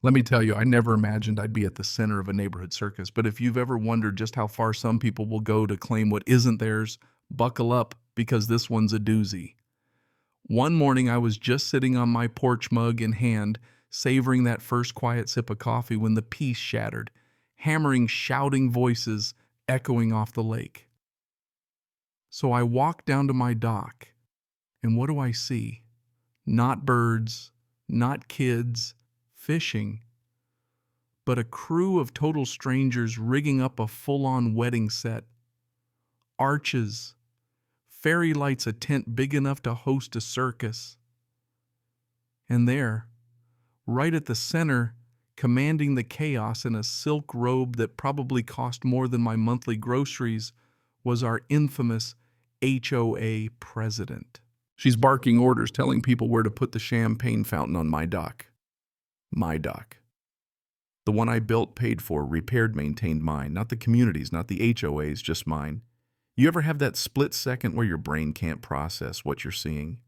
Let me tell you, I never imagined I'd be at the center of a neighborhood circus, but if you've ever wondered just how far some people will go to claim what isn't theirs, buckle up because this one's a doozy. One morning, I was just sitting on my porch mug in hand, savoring that first quiet sip of coffee when the peace shattered, hammering, shouting voices echoing off the lake. So I walked down to my dock, and what do I see? Not birds, not kids, fishing, but a crew of total strangers rigging up a full-on wedding set. Arches, fairy lights, a tent big enough to host a circus. And there, right at the center, commanding the chaos in a silk robe that probably cost more than my monthly groceries, was our infamous HOA president. She's barking orders, telling people where to put the champagne fountain on my dock. My dock. The one I built, paid for, repaired, maintained, mine. Not the community's, not the HOA's, just mine. You ever have that split second where your brain can't process what you're seeing?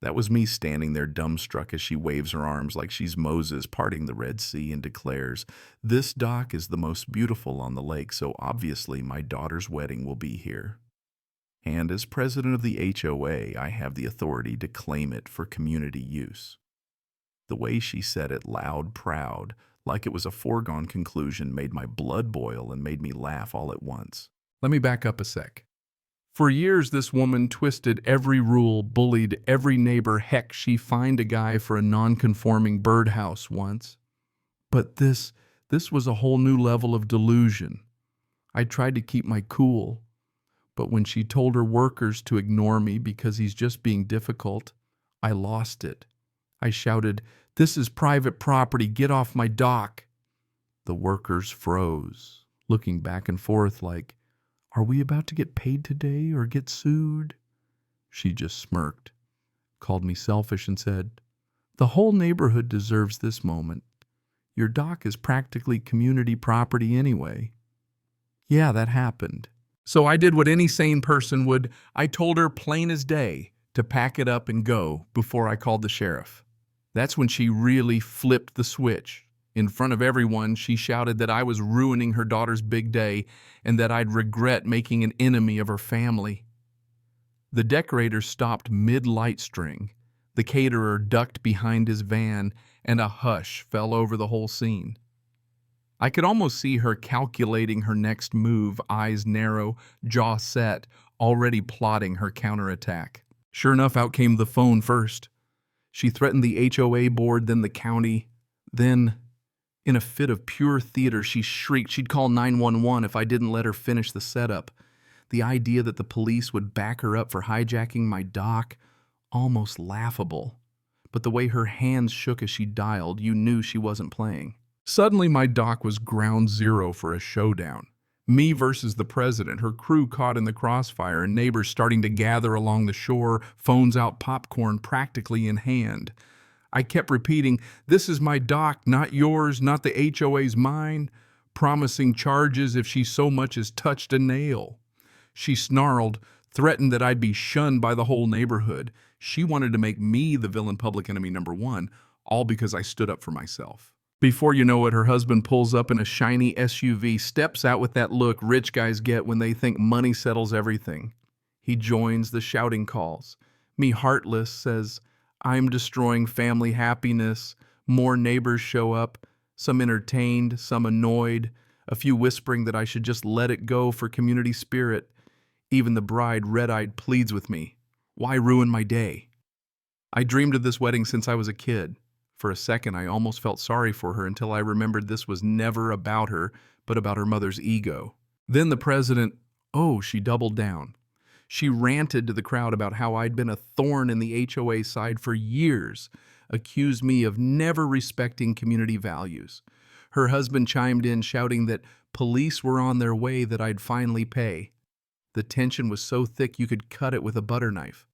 That was me standing there dumbstruck as she waves her arms like she's Moses parting the Red Sea and declares, "This dock is the most beautiful on the lake, so obviously my daughter's wedding will be here. And as president of the HOA, I have the authority to claim it for community use." The way she said it, loud, proud, like it was a foregone conclusion, made my blood boil and made me laugh all at once. Let me back up a sec. For years, this woman twisted every rule, bullied every neighbor. Heck, she fined a guy for a non-conforming birdhouse once. But this was a whole new level of delusion. I tried to keep my cool, but when she told her workers to ignore me because he's just being difficult, I lost it. I shouted, "This is private property, get off my dock." The workers froze, looking back and forth like, "Are we about to get paid today or get sued?" She just smirked, called me selfish, and said, "The whole neighborhood deserves this moment. Your dock is practically community property anyway." Yeah, that happened. So I did what any sane person would. I told her plain as day to pack it up and go before I called the sheriff. That's when she really flipped the switch. In front of everyone, she shouted that I was ruining her daughter's big day and that I'd regret making an enemy of her family. The decorator stopped mid-light string. The caterer ducked behind his van, and a hush fell over the whole scene. I could almost see her calculating her next move, eyes narrow, jaw set, already plotting her counterattack. Sure enough, out came the phone first. She threatened the HOA board, then the county. Then, in a fit of pure theater, she shrieked she'd call 911 if I didn't let her finish the setup. The idea that the police would back her up for hijacking my dock, almost laughable. But the way her hands shook as she dialed, you knew she wasn't playing. Suddenly, my dock was ground zero for a showdown. Me versus the president, her crew caught in the crossfire, and neighbors starting to gather along the shore, phones out, popcorn practically in hand. I kept repeating, "This is my dock, not yours, not the HOA's, mine," promising charges if she so much as touched a nail. She snarled, threatened that I'd be shunned by the whole neighborhood. She wanted to make me the villain public enemy number one, all because I stood up for myself. Before you know it, her husband pulls up in a shiny SUV, steps out with that look rich guys get when they think money settles everything. He joins the shouting calls. Me, heartless, says, "I'm destroying family happiness." More neighbors show up, some entertained, some annoyed, a few whispering that I should just let it go for community spirit. Even the bride, red-eyed, pleads with me. Why ruin my day? I dreamed of this wedding since I was a kid. For a second, I almost felt sorry for her until I remembered this was never about her, but about her mother's ego. Then the president, she doubled down. She ranted to the crowd about how I'd been a thorn in the HOA side for years, accused me of never respecting community values. Her husband chimed in, shouting that police were on their way, that I'd finally pay. The tension was so thick you could cut it with a butter knife.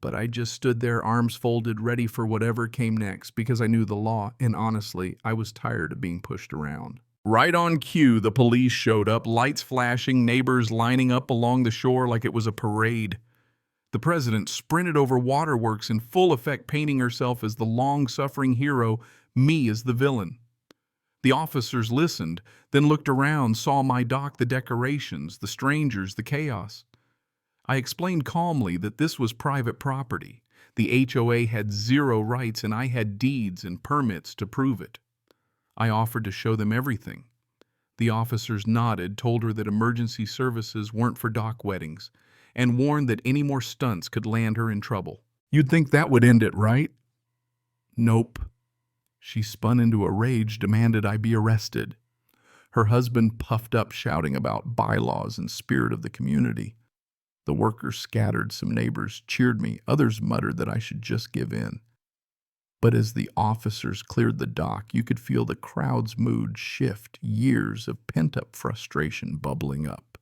But I just stood there, arms folded, ready for whatever came next, because I knew the law, and honestly, I was tired of being pushed around. Right on cue, the police showed up, lights flashing, neighbors lining up along the shore like it was a parade. The president sprinted over waterworks in full effect, painting herself as the long-suffering hero, me as the villain. The officers listened, then looked around, saw my dock, the decorations, the strangers, the chaos. I explained calmly that this was private property. The HOA had zero rights and I had deeds and permits to prove it. I offered to show them everything. The officers nodded, told her that emergency services weren't for dock weddings, and warned that any more stunts could land her in trouble. You'd think that would end it, right? Nope. She spun into a rage, demanded I be arrested. Her husband puffed up, shouting about bylaws and spirit of the community. The workers scattered, some neighbors cheered me, others muttered that I should just give in. But as the officers cleared the dock, you could feel the crowd's mood shift, years of pent-up frustration bubbling up.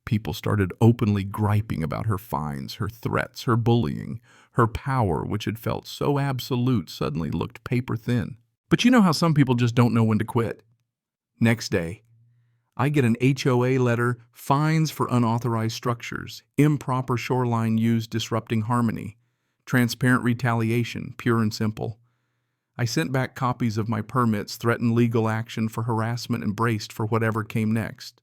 People started openly griping about her fines, her threats, her bullying. Her power, which had felt so absolute, suddenly looked paper-thin. But you know how some people just don't know when to quit? Next day, I get an HOA letter, fines for unauthorized structures, improper shoreline use disrupting harmony, transparent retaliation, pure and simple. I sent back copies of my permits, threatened legal action for harassment, and braced for whatever came next.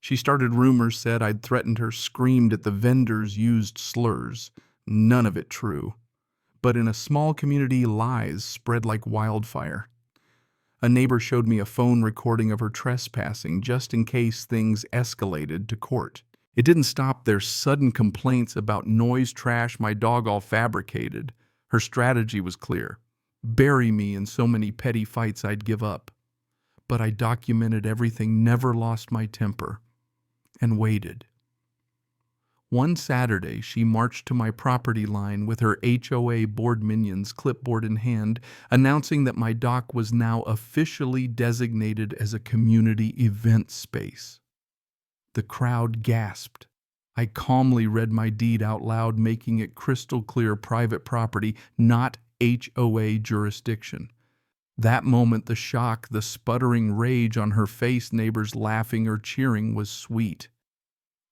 She started rumors, said I'd threatened her, screamed at the vendors, used slurs. None of it true. But in a small community, lies spread like wildfire. A neighbor showed me a phone recording of her trespassing just in case things escalated to court. It didn't stop their sudden complaints about noise, trash, my dog all fabricated. Her strategy was clear. Bury me in so many petty fights I'd give up. But I documented everything, never lost my temper, and waited. One Saturday, she marched to my property line with her HOA board minions, clipboard in hand, announcing that my dock was now officially designated as a community event space. The crowd gasped. I calmly read my deed out loud, making it crystal clear private property, not HOA jurisdiction. That moment, the shock, the sputtering rage on her face, neighbors laughing or cheering, was sweet.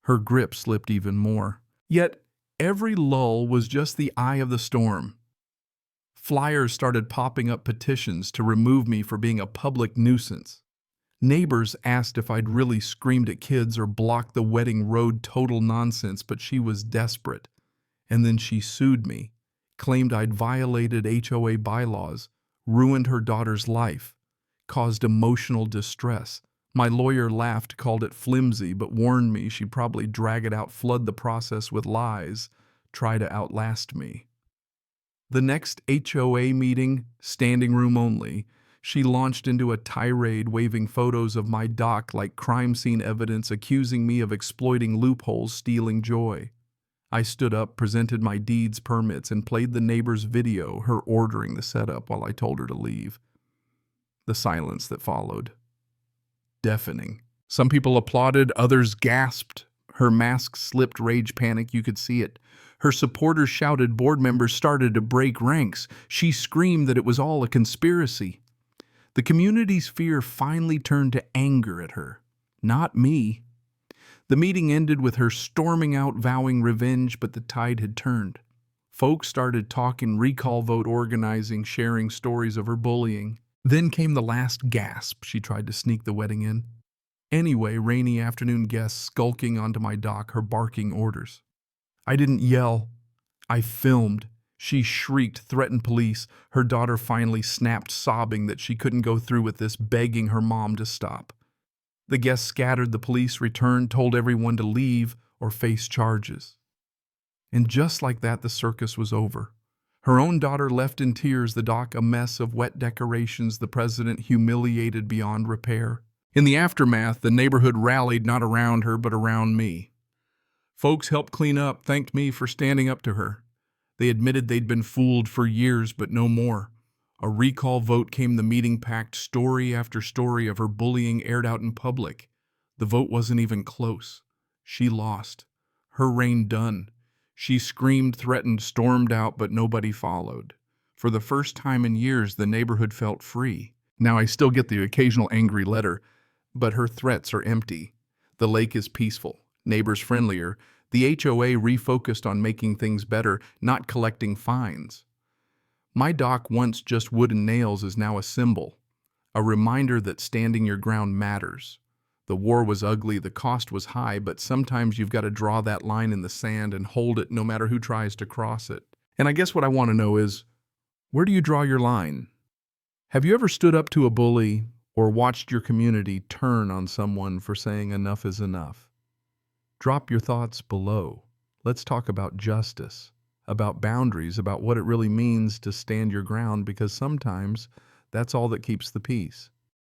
Her grip slipped even more. Yet, every lull was just the eye of the storm. Flyers started popping up, petitions to remove me for being a public nuisance. Neighbors asked if I'd really screamed at kids or blocked the wedding road, total nonsense, but she was desperate. And then she sued me, claimed I'd violated HOA bylaws, ruined her daughter's life, caused emotional distress. My lawyer laughed, called it flimsy, but warned me she'd probably drag it out, flood the process with lies, try to outlast me. The next HOA meeting, standing room only, she launched into a tirade, waving photos of my dock like crime scene evidence, accusing me of exploiting loopholes, stealing joy. I stood up, presented my deeds, permits, and played the neighbor's video, her ordering the setup while I told her to leave. The silence that followed. Deafening. Some people applauded, others gasped. Her mask slipped, rage, panic, you could see it. Her supporters shouted, board members started to break ranks. She screamed that it was all a conspiracy. The community's fear finally turned to anger at her, not me. The meeting ended with her storming out, vowing revenge, but the tide had turned. Folks started talking, recall vote organizing, sharing stories of her bullying. Then came the last gasp. She tried to sneak the wedding in. Anyway, rainy afternoon guests skulking onto my dock, her barking orders. I didn't yell. I filmed. She shrieked, threatened police. Her daughter finally snapped, sobbing that she couldn't go through with this, begging her mom to stop. The guests scattered, the police returned, told everyone to leave or face charges. And just like that, the circus was over. Her own daughter left in tears, the dock a mess of wet decorations, the president humiliated beyond repair. In the aftermath, the neighborhood rallied not around her, but around me. Folks helped clean up, thanked me for standing up to her. They admitted they'd been fooled for years, but no more. A recall vote came, the meeting packed, story after story of her bullying aired out in public. The vote wasn't even close. She lost. Her reign done. She screamed, threatened, stormed out, but nobody followed. For the first time in years, the neighborhood felt free. Now I still get the occasional angry letter, but her threats are empty. The lake is peaceful, neighbors friendlier. The HOA refocused on making things better, not collecting fines. My dock, once just wooden nails, is now a symbol, a reminder that standing your ground matters. The war was ugly, the cost was high, but sometimes you've got to draw that line in the sand and hold it no matter who tries to cross it. And I guess what I want to know is, where do you draw your line? Have you ever stood up to a bully or watched your community turn on someone for saying enough is enough? Drop your thoughts below. Let's talk about justice, about boundaries, about what it really means to stand your ground, because sometimes that's all that keeps the peace.